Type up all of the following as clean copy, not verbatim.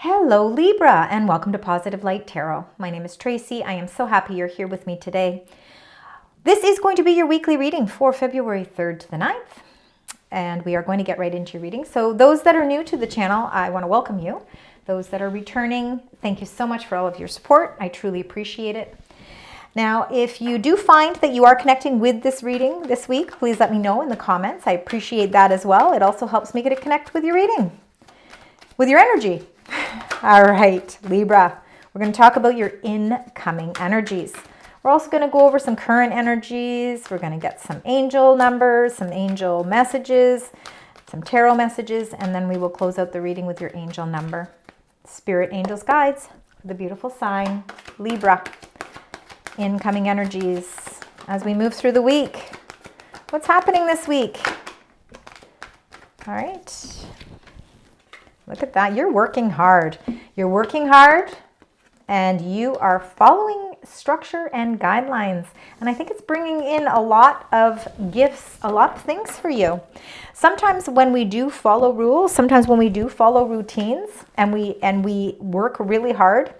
Hello Libra, and welcome to Positive Light Tarot. My name is Tracy. I am so happy you're here with me today. This is going to be your weekly reading for February 3rd to the 9th, and we are going to get right into your reading. So those that are new to the channel, I want to welcome you. Those that are returning, thank you so much for all of your support. I truly appreciate it. Now, if you do find that you are connecting with this reading this week, please let me know in the comments. I appreciate that as well. It also helps me to connect with your reading, with your energy. All right, Libra, we're going to talk about your incoming energies. We're also going to go over some current energies. We're going to get some angel numbers, some angel messages, some tarot messages, and then we will close out the reading with your angel number. Spirit angels guides for the beautiful sign, Libra. Incoming energies as we move through the week. What's happening this week? All right. Look at that. You're working hard. You're working hard and you are following structure and guidelines. And I think it's bringing in a lot of gifts, a lot of things for you. Sometimes when we do follow rules, sometimes when we do follow routines and we work really hard,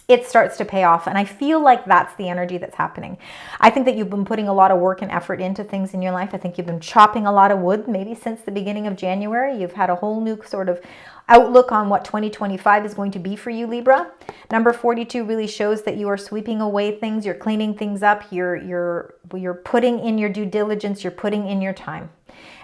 it starts to pay off. And I feel like that's the energy that's happening. I think that you've been putting a lot of work and effort into things in your life. I think you've been chopping a lot of wood, maybe since the beginning of January. You've had a whole new sort of outlook on what 2025 is going to be for you, Libra. Number 42 really shows that you are sweeping away things. You're cleaning things up. You're putting in your due diligence. You're putting in your time.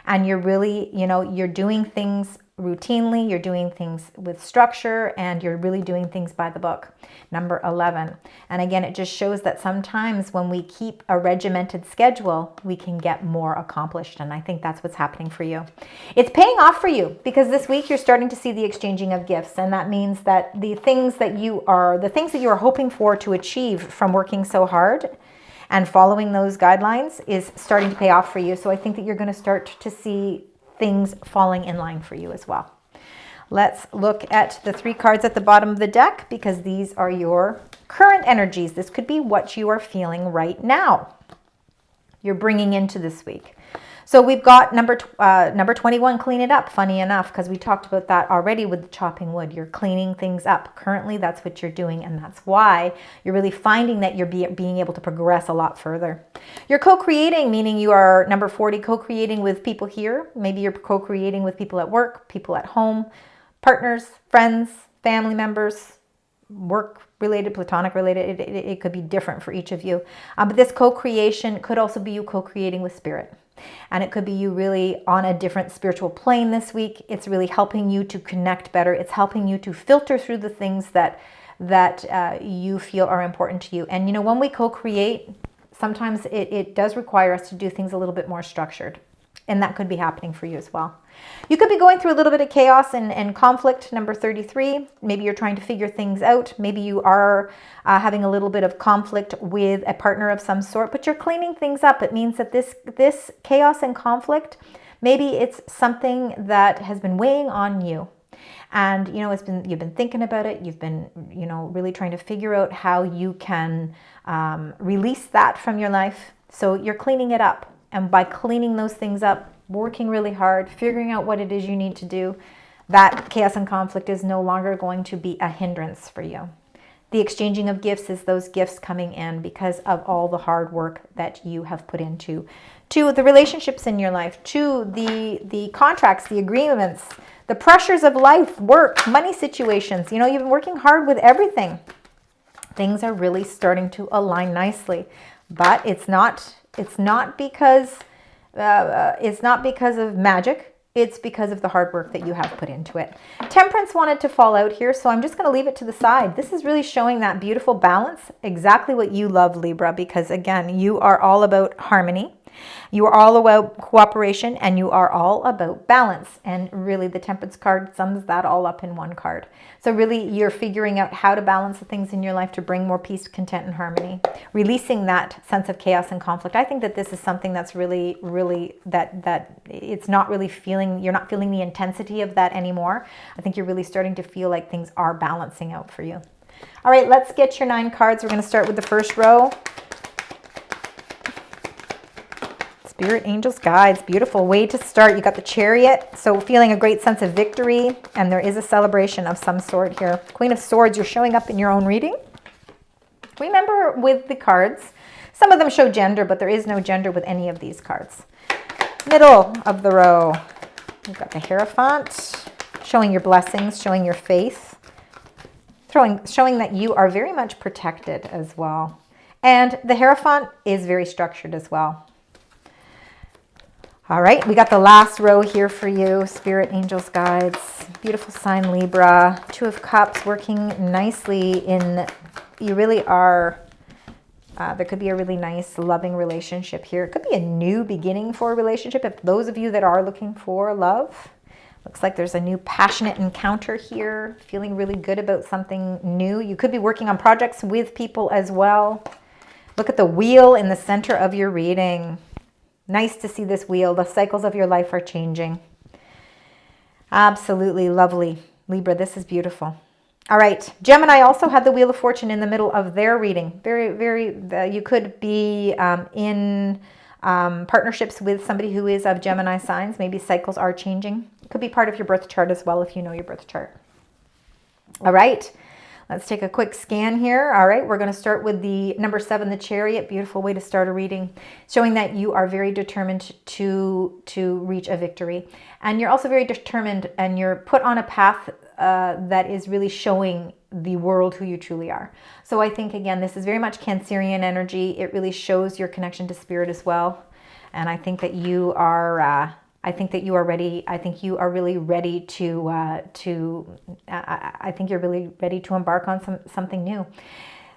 And you're really, you're doing things routinely, you're doing things with structure, and you're really doing things by the book. Number 11. And again, it just shows that sometimes when we keep a regimented schedule, we can get more accomplished. And I think that's what's happening for you. It's paying off for you because this week you're starting to see the exchanging of gifts. And that means that the things that you are hoping for to achieve from working so hard and following those guidelines is starting to pay off for you. So I think that you're going to start to see things falling in line for you as well. Let's look at the 3 cards at the bottom of the deck because these are your current energies. This could be what you are feeling right now. You're bringing into this week. So we've got number 21, clean it up. Funny enough, because we talked about that already with the chopping wood. You're cleaning things up. Currently, that's what you're doing, and that's why you're really finding that you're being able to progress a lot further. You're co-creating, meaning you are, number 40, co-creating with people here. Maybe you're co-creating with people at work, people at home, partners, friends, family members, work-related, platonic-related. It could be different for each of you. But this co-creation could also be you co-creating with spirit. And it could be you really on a different spiritual plane this week. It's really helping you to connect better. It's helping you to filter through the things that you feel are important to you. And when we co-create, sometimes it does require us to do things a little bit more structured. And that could be happening for you as well. You could be going through a little bit of chaos and conflict, number 33. Maybe you're trying to figure things out. Maybe you are having a little bit of conflict with a partner of some sort, but you're cleaning things up. It means that this chaos and conflict, maybe it's something that has been weighing on you. And, you've been thinking about it. You've been, really trying to figure out how you can release that from your life. So you're cleaning it up. And by cleaning those things up, working really hard, figuring out what it is you need to do, that chaos and conflict is no longer going to be a hindrance for you. The exchanging of gifts is those gifts coming in because of all the hard work that you have put into the relationships in your life, to the contracts, the agreements, the pressures of life, work, money situations. You've been working hard with everything. Things are really starting to align nicely, but it's not because of magic. It's because of the hard work that you have put into it. Temperance wanted to fall out here, so I'm just going to leave it to the side. This is really showing that beautiful balance, exactly what you love, Libra, because again, you are all about harmony. You are all about cooperation, and you are all about balance. And really, the Temperance card sums that all up in one card. So really, you're figuring out how to balance the things in your life to bring more peace, content, and harmony, releasing that sense of chaos and conflict. I think that this is something that's really, really, that it's not really feeling, you're not feeling the intensity of that anymore. I think you're really starting to feel like things are balancing out for you. All right, let's get your 9 cards. We're going to start with the first row. Spirit, angels, guides. Beautiful way to start. You got the Chariot. So feeling a great sense of victory. And there is a celebration of some sort here. Queen of Swords, you're showing up in your own reading. Remember with the cards, some of them show gender, but there is no gender with any of these cards. Middle of the row. You've got the Hierophant, showing your blessings, showing your faith. Showing that you are very much protected as well. And the Hierophant is very structured as well. All right, we got the last row here for you. Spirit, angels, guides. Beautiful sign, Libra. Two of Cups working nicely in, you really are, there could be a really nice loving relationship here. It could be a new beginning for a relationship. If those of you that are looking for love, looks like there's a new passionate encounter here. Feeling really good about something new. You could be working on projects with people as well. Look at the wheel in the center of your reading. Nice to see this wheel. The cycles of your life are changing. Absolutely lovely. Libra, this is beautiful. All right. Gemini also had the Wheel of Fortune in the middle of their reading. You could be in partnerships with somebody who is of Gemini signs. Maybe cycles are changing. It could be part of your birth chart as well if you know your birth chart. All right. Let's take a quick scan here. All right, we're going to start with the number 7, the Chariot. Beautiful way to start a reading, showing that you are very determined to reach a victory. And you're also very determined, and you're put on a path that is really showing the world who you truly are. So I think, again, this is very much Cancerian energy. It really shows your connection to spirit as well. And I think that you are... I think that you are ready. I think you are really ready I think you're really ready to embark on something new.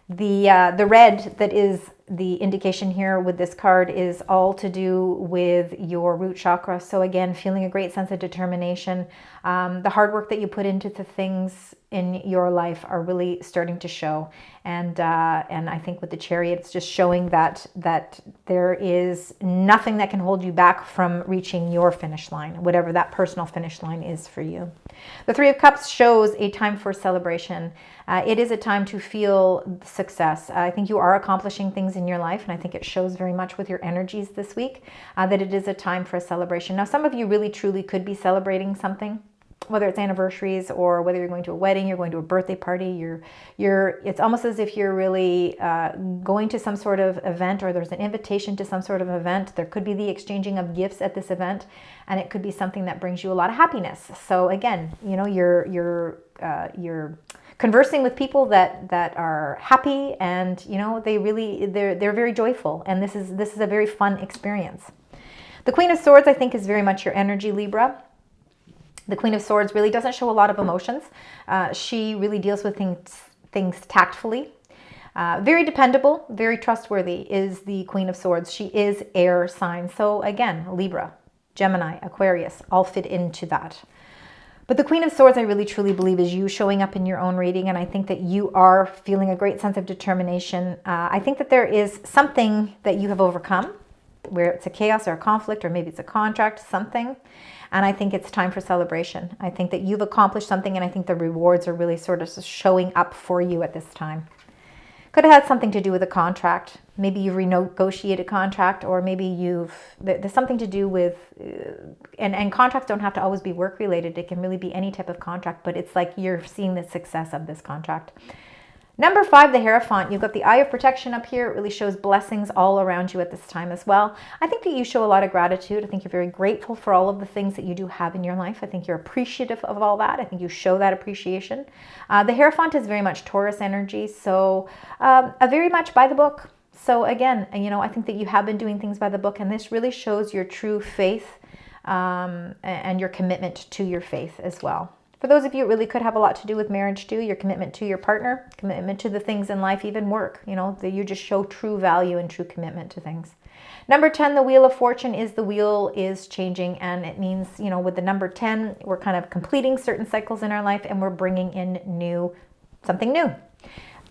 The red that is the indication here with this card is all to do with your root chakra. So again, feeling a great sense of determination. The hard work that you put into the things in your life are really starting to show. And I think with the Chariot, it's just showing that there is nothing that can hold you back from reaching your finish line, whatever that personal finish line is for you. The Three of Cups shows a time for celebration. It is a time to feel success. I think you are accomplishing things in your life, and I think it shows very much with your energies this week that it is a time for a celebration. Now, some of you really truly could be celebrating something, whether it's anniversaries or whether you're going to a wedding, you're going to a birthday party, it's almost as if you're really going to some sort of event, or there's an invitation to some sort of event. There could be the exchanging of gifts at this event, and it could be something that brings you a lot of happiness. So again, you know, you're conversing with people that are happy, and you know, they're very joyful, and this is a very fun experience. The Queen of Swords, I think, is very much your energy, Libra. The Queen of Swords really doesn't show a lot of emotions. She really deals with things tactfully. Very dependable, very trustworthy is the Queen of Swords. She is air sign. So again, Libra, Gemini, Aquarius, all fit into that. But the Queen of Swords, I really truly believe, is you showing up in your own reading. And I think that you are feeling a great sense of determination. I think that there is something that you have overcome, where it's a chaos or a conflict, or maybe it's a contract, something. And I think it's time for celebration. I think that you've accomplished something, and I think the rewards are really sort of showing up for you at this time. Could have had something to do with a contract. Maybe you've renegotiated a contract, or maybe there's something to do with, and contracts don't have to always be work related. It can really be any type of contract, but it's like you're seeing the success of this contract. Number 5, the Hierophant. You've got the Eye of Protection up here. It really shows blessings all around you at this time as well. I think that you show a lot of gratitude. I think you're very grateful for all of the things that you do have in your life. I think you're appreciative of all that. I think you show that appreciation. The Hierophant is very much Taurus energy, so very much by the book. So again, you know, I think that you have been doing things by the book, and this really shows your true faith and your commitment to your faith as well. For those of you, it really could have a lot to do with marriage too, your commitment to your partner, commitment to the things in life, even work, you know, that you just show true value and true commitment to things. Number 10, the Wheel of Fortune, is the wheel is changing, and it means, you know, with the number 10, we're kind of completing certain cycles in our life, and we're bringing in something new.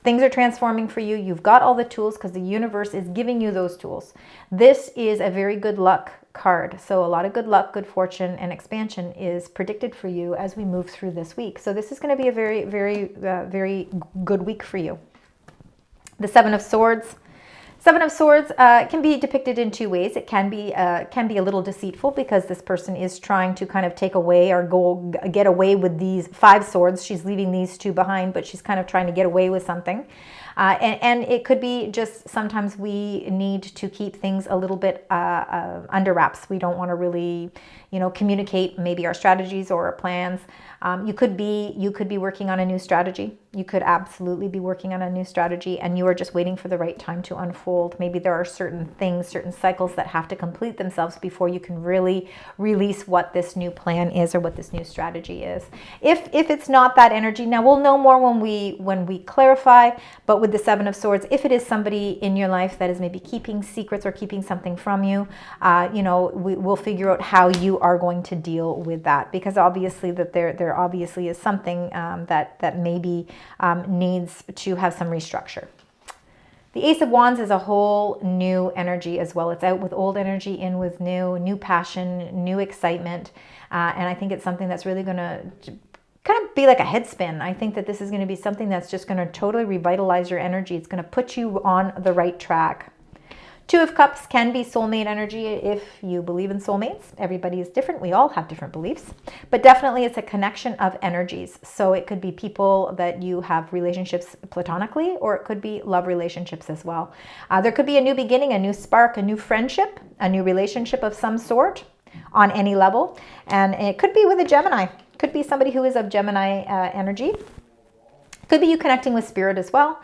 Things are transforming for you. You've got all the tools because the universe is giving you those tools. This is a very good luck card. So a lot of good luck, good fortune, and expansion is predicted for you as we move through this week. So this is going to be a very, very good week for you. The Seven of Swords. Seven of Swords can be depicted in two ways. It can be a little deceitful because this person is trying to kind of take away or get away with these Five Swords. She's leaving these two behind, but she's kind of trying to get away with something. And it could be just sometimes we need to keep things a little bit under wraps. We don't want to really, communicate maybe our strategies or our plans. You could be working on a new strategy. You could absolutely be working on a new strategy, and you are just waiting for the right time to unfold. Maybe there are certain things, certain cycles that have to complete themselves before you can really release what this new plan is or what this new strategy is. If it's not that energy, now we'll know more when we clarify. But with the Seven of Swords, if it is somebody in your life that is maybe keeping secrets or keeping something from you, we'll figure out how you are going to deal with that, because obviously that there obviously is something that maybe needs to have some restructure. The Ace of Wands is a whole new energy as well. It's out with old energy, in with new passion, new excitement. And I think it's something that's really going to kind of be like a head spin. I think that this is going to be something that's just going to totally revitalize your energy. It's going to put you on the right track. Two of Cups can be soulmate energy if you believe in soulmates. Everybody is different. We all have different beliefs. But definitely it's a connection of energies. So it could be people that you have relationships platonically, or it could be love relationships as well. There could be a new beginning, a new spark, a new friendship, a new relationship of some sort on any level. And it could be with a Gemini. Could be somebody who is of Gemini energy. Could be you connecting with spirit as well.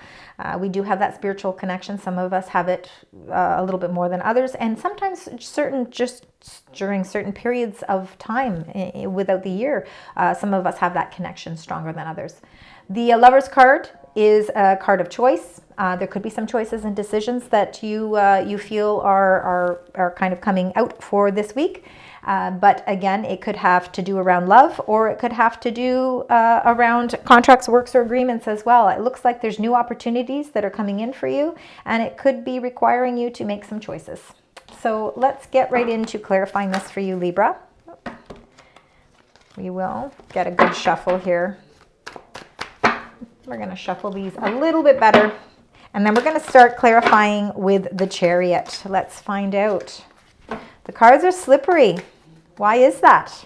We do have that spiritual connection. Some of us have it a little bit more than others, and sometimes just during certain periods of time without the year, some of us have that connection stronger than others. The Lover's card is a card of choice. There could be some choices and decisions that you feel are kind of coming out for this week. But again, it could have to do around love, or it could have to do around contracts, works, or agreements as well. It looks like there's new opportunities that are coming in for you, and it could be requiring you to make some choices. So let's get right into clarifying this for you, Libra. We will get a good shuffle here. We're going to shuffle these a little bit better, and then we're going to start clarifying with the Chariot. Let's find out. The cards are slippery. Why is that?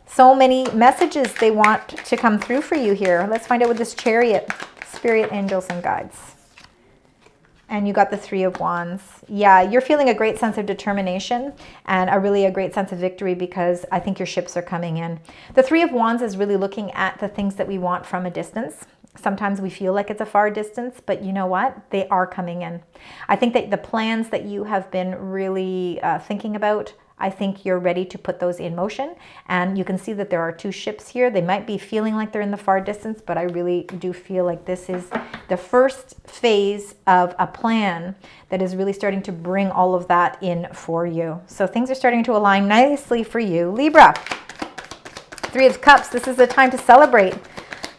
So many messages they want to come through for you here. Let's find out with this Chariot. Spirit, angels, and guides. And you got the Three of Wands. Yeah, you're feeling a great sense of determination and a great sense of victory, because I think your ships are coming in. The Three of Wands is really looking at the things that we want from a distance. Sometimes we feel like it's a far distance, but you know what? They are coming in. I think that the plans that you have been really thinking about, I think you're ready to put those in motion. And you can see that there are two ships here. They might be feeling like they're in the far distance, but I really do feel like this is the first phase of a plan that is really starting to bring all of that in for you. So things are starting to align nicely for you. Libra, Three of Cups. This is the time to celebrate.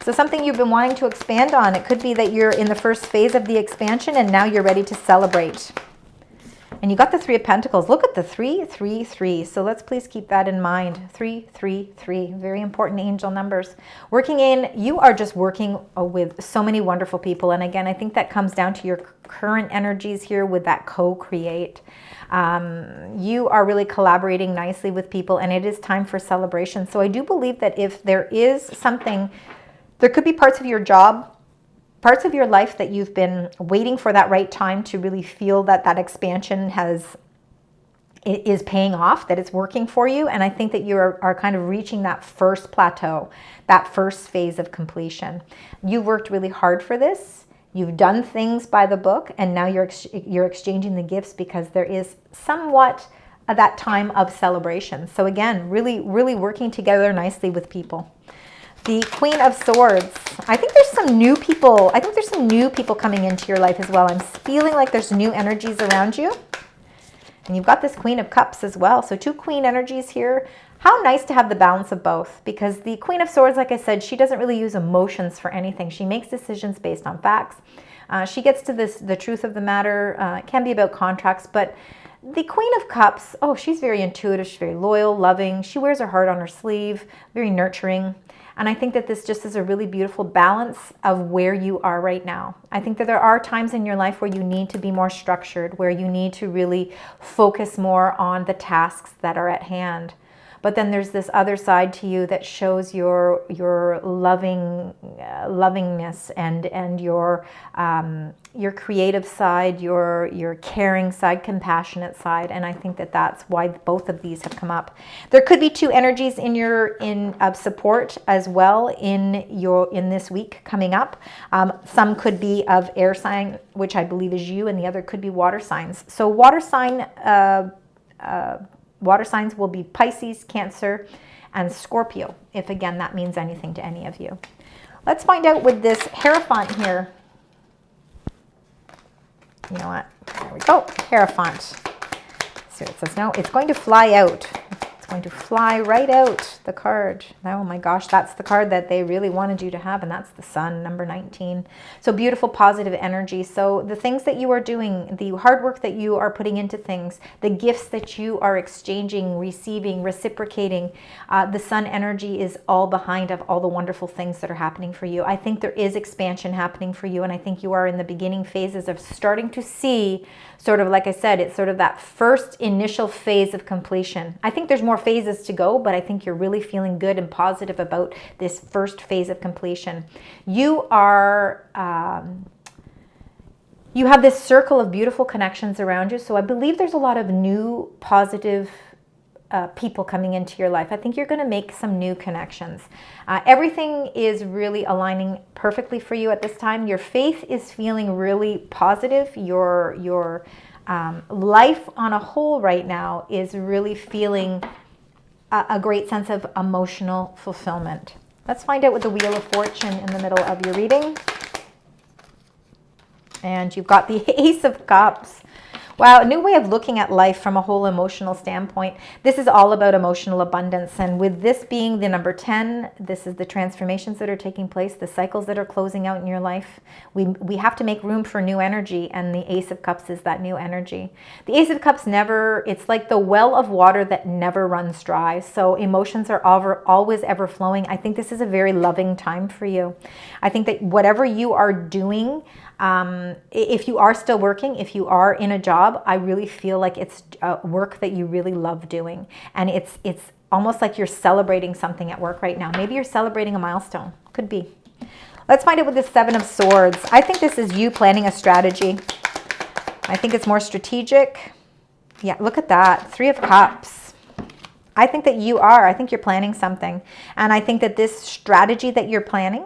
So something you've been wanting to expand on. It could be that you're in the first phase of the expansion and now you're ready to celebrate. And you got the Three of Pentacles. Look at the 3, 3, 3. So let's please keep that in mind. 3, 3, 3. Very important angel numbers. You are just working with so many wonderful people. And again, I think that comes down to your current energies here with that co-create. You are really collaborating nicely with people, and it is time for celebration. So I do believe that if there is something, there could be parts of your job, parts of your life that you've been waiting for that right time to really feel that expansion is paying off, that it's working for you. And I think that you are kind of reaching that first plateau, that first phase of completion. You worked really hard for this. You've done things by the book, and now you're exchanging the gifts because there is somewhat of that time of celebration. So again, really, really working together nicely with people. The Queen of Swords. I think there's some new people. I think there's some new people coming into your life as well. I'm feeling like there's new energies around you. And you've got this Queen of Cups as well. So two Queen energies here. How nice to have the balance of both, because the Queen of Swords, like I said, she doesn't really use emotions for anything. She makes decisions based on facts. She gets to the truth of the matter. It can be about contracts, but the Queen of Cups, she's very intuitive. She's very loyal, loving. She wears her heart on her sleeve, very nurturing. And I think that this just is a really beautiful balance of where you are right now. I think that there are times in your life where you need to be more structured, where you need to really focus more on the tasks that are at hand. But then there's this other side to you that shows your lovingness and your creative side, your caring side, compassionate side, and I think that that's why both of these have come up. There could be two energies of support as well in this week coming up. Some could be of air sign, which I believe is you, and the other could be water signs. So water signs will be Pisces, Cancer, and Scorpio, if again that means anything to any of you. Let's find out with this Hierophant here. You know what? There we go. Hierophant. So it says no, it's going to fly out. It's going to fly right out, the card. Oh my gosh, that's the card that they really wanted you to have, and that's the Sun, number 19. So beautiful, positive energy. So the things that you are doing, the hard work that you are putting into things, the gifts that you are exchanging, receiving, reciprocating, the Sun energy is all behind of all the wonderful things that are happening for you. I think there is expansion happening for you, and I think you are in the beginning phases of starting to see, sort of like I said, it's sort of that first initial phase of completion. I think there's more phases to go, but I think you're really feeling good and positive about this first phase of completion. You are, you have this circle of beautiful connections around you. So I believe there's a lot of new positive people coming into your life. I think you're going to make some new connections. Everything is really aligning perfectly for you at this time. Your faith is feeling really positive. Your life on a whole right now is really feeling a great sense of emotional fulfillment. Let's find out with the Wheel of Fortune in the middle of your reading. And you've got the Ace of Cups. Wow, a new way of looking at life from a whole emotional standpoint. This is all about emotional abundance. And with this being the number 10, this is the transformations that are taking place, the cycles that are closing out in your life. We have to make room for new energy, and the Ace of Cups is that new energy. The Ace of Cups it's like the well of water that never runs dry. So emotions are always ever flowing. I think this is a very loving time for you. I think that whatever you are doing, if you are still working, if you are in a job, I really feel like it's work that you really love doing. And it's almost like you're celebrating something at work right now. Maybe you're celebrating a milestone. Could be. Let's find out with the Seven of Swords. I think this is you planning a strategy. I think it's more strategic. Yeah, look at that. Three of Cups. I think that I think you're planning something. And I think that this strategy that you're planning,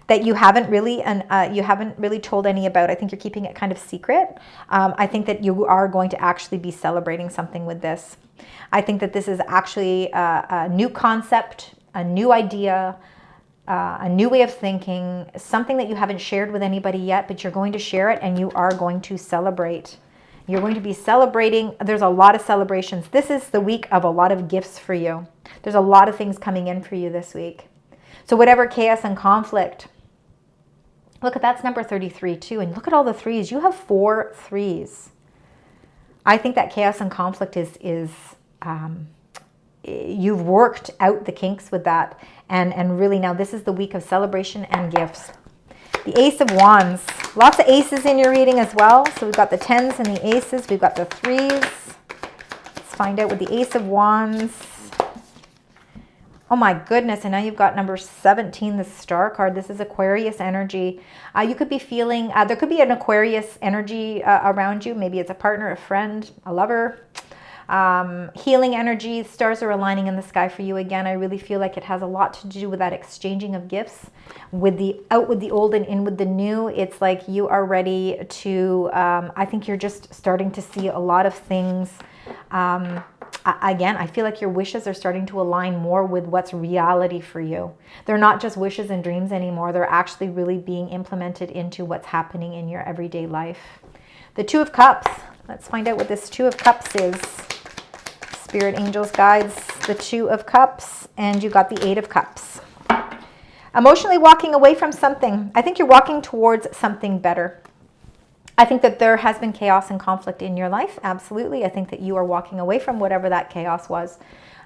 that you haven't really told any about. I think you're keeping it kind of secret. I think that you are going to actually be celebrating something with this. I think that this is actually a new concept, a new idea, a new way of thinking, something that you haven't shared with anybody yet, but you're going to share it and you are going to celebrate. You're going to be celebrating. There's a lot of celebrations. This is the week of a lot of gifts for you. There's a lot of things coming in for you this week. So whatever chaos and conflict, look at that's number 33 too. And look at all the threes. You have 4 threes. I think that chaos and conflict is you've worked out the kinks with that. And really now this is the week of celebration and gifts. The Ace of Wands. Lots of aces in your reading as well. So we've got the 10s and the aces. We've got the 3s. Let's find out with the Ace of Wands. Oh my goodness, and now you've got number 17, the Star card. This is Aquarius energy. You could be feeling, there could be an Aquarius energy around you. Maybe it's a partner, a friend, a lover. Healing energy, stars are aligning in the sky for you again. I really feel like it has a lot to do with that exchanging of gifts. Out with the old and in with the new. It's like you are ready to, I think you're just starting to see a lot of things. Again, I feel like your wishes are starting to align more with what's reality for you. They're not just wishes and dreams anymore. They're actually really being implemented into what's happening in your everyday life. The Two of Cups. Let's find out what this Two of Cups is. Spirit, angels, guides, the Two of Cups, and you got the Eight of Cups. Emotionally walking away from something. I think you're walking towards something better. I think that there has been chaos and conflict in your life. Absolutely. I think that you are walking away from whatever that chaos was.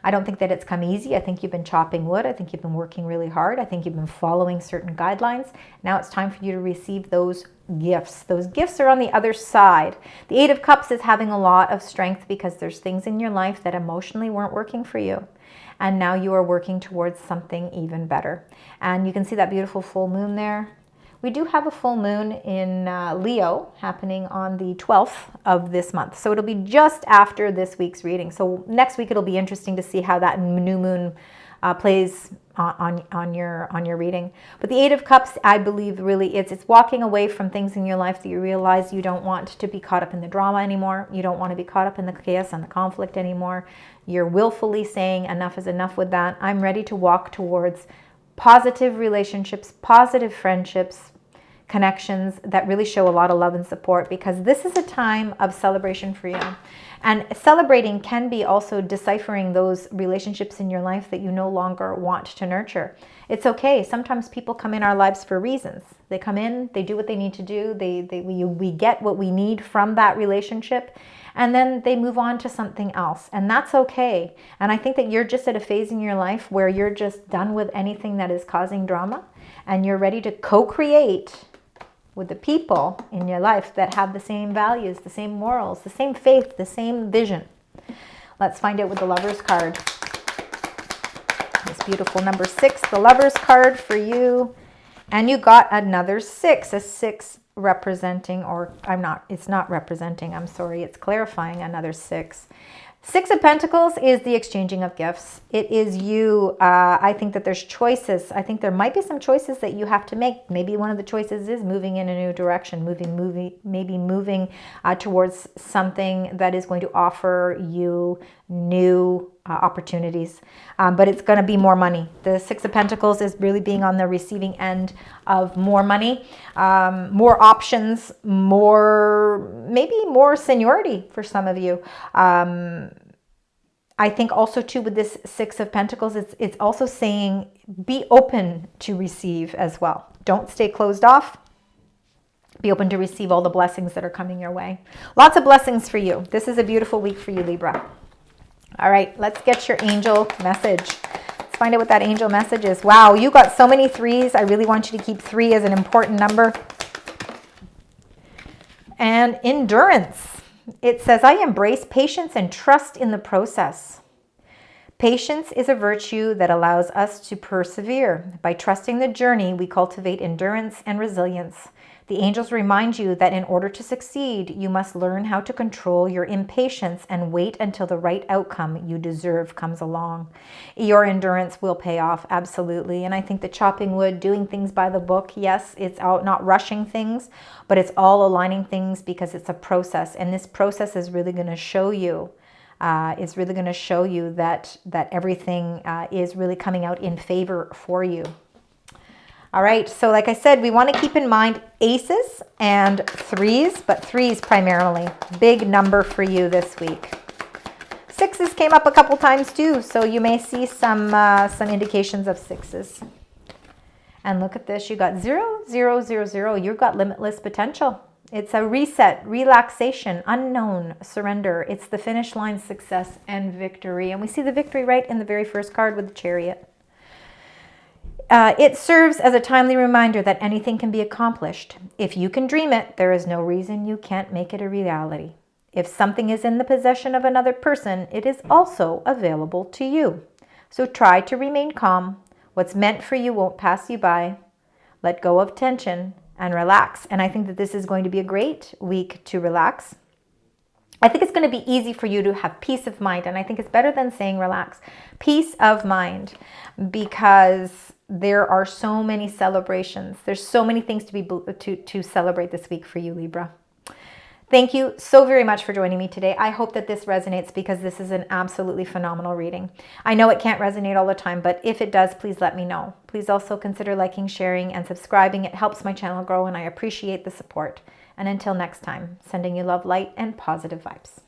I don't think that it's come easy. I think you've been chopping wood. I think you've been working really hard. I think you've been following certain guidelines. Now it's time for you to receive those gifts. Those gifts are on the other side. The Eight of Cups is having a lot of strength because there's things in your life that emotionally weren't working for you. And now you are working towards something even better. And you can see that beautiful full moon there. We do have a full moon in Leo happening on the 12th of this month. So it'll be just after this week's reading. So next week it'll be interesting to see how that new moon plays on your reading. But the Eight of Cups, I believe, really it's walking away from things in your life that you realize you don't want to be caught up in the drama anymore. You don't want to be caught up in the chaos and the conflict anymore. You're willfully saying enough is enough with that. I'm ready to walk towards positive relationships, positive friendships, connections that really show a lot of love and support, because this is a time of celebration for you. And celebrating can be also deciphering those relationships in your life that you no longer want to nurture. It's okay. Sometimes people come in our lives for reasons. They come in, they do what they need to do, we get what we need from that relationship, and then they move on to something else. And that's okay. And I think that you're just at a phase in your life where you're just done with anything that is causing drama, and you're ready to co-create with the people in your life that have the same values, the same morals, the same faith, the same vision. Let's find out with the Lovers card. This beautiful number 6, the Lovers card for you. And you got another 6, a 6 representing, or it's not representing, I'm sorry, it's clarifying another 6. 6 of Pentacles is the exchanging of gifts. It is you. I think that there's choices. I think there might be some choices that you have to make. Maybe one of the choices is moving in a new direction, maybe moving towards something that is going to offer you new opportunities. But it's going to be more money. The 6 of Pentacles is really being on the receiving end of more money, more options, maybe more seniority for some of you. I think also too with this 6 of Pentacles, it's also saying be open to receive as well. Don't stay closed off. Be open to receive all the blessings that are coming your way. Lots of blessings for you. This is a beautiful week for you, Libra. All right, let's get your angel message. Let's find out what that angel message is. Wow, you got so many 3s. I really want you to keep 3 as an important number. And endurance. It says, I embrace patience and trust in the process. Patience is a virtue that allows us to persevere. By trusting the journey, we cultivate endurance and resilience. The angels remind you that in order to succeed, you must learn how to control your impatience and wait until the right outcome you deserve comes along. Your endurance will pay off, absolutely. And I think the chopping wood, doing things by the book, yes, it's out not rushing things, but it's all aligning things because it's a process. And this process is really going to show you that everything is really coming out in favor for you. All right, so like I said, we want to keep in mind aces and 3s, but 3s primarily. Big number for you this week. 6s came up a couple times too, so you may see some indications of 6s. And look at this, you got 0, 0, 0, 0. You've got limitless potential. It's a reset, relaxation, unknown, surrender. It's the finish line, success and victory. And we see the victory right in the very first card with the Chariot. It serves as a timely reminder that anything can be accomplished. If you can dream it, there is no reason you can't make it a reality. If something is in the possession of another person, it is also available to you. So try to remain calm. What's meant for you won't pass you by. Let go of tension and relax. And I think that this is going to be a great week to relax. I think it's going to be easy for you to have peace of mind. And I think it's better than saying relax. Peace of mind, because there are so many celebrations. There's so many things to celebrate this week for you, Libra. Thank you so very much for joining me today. I hope that this resonates because this is an absolutely phenomenal reading. I know it can't resonate all the time, but if it does, please let me know. Please also consider liking, sharing, and subscribing. It helps my channel grow, and I appreciate the support. And until next time, sending you love, light, and positive vibes.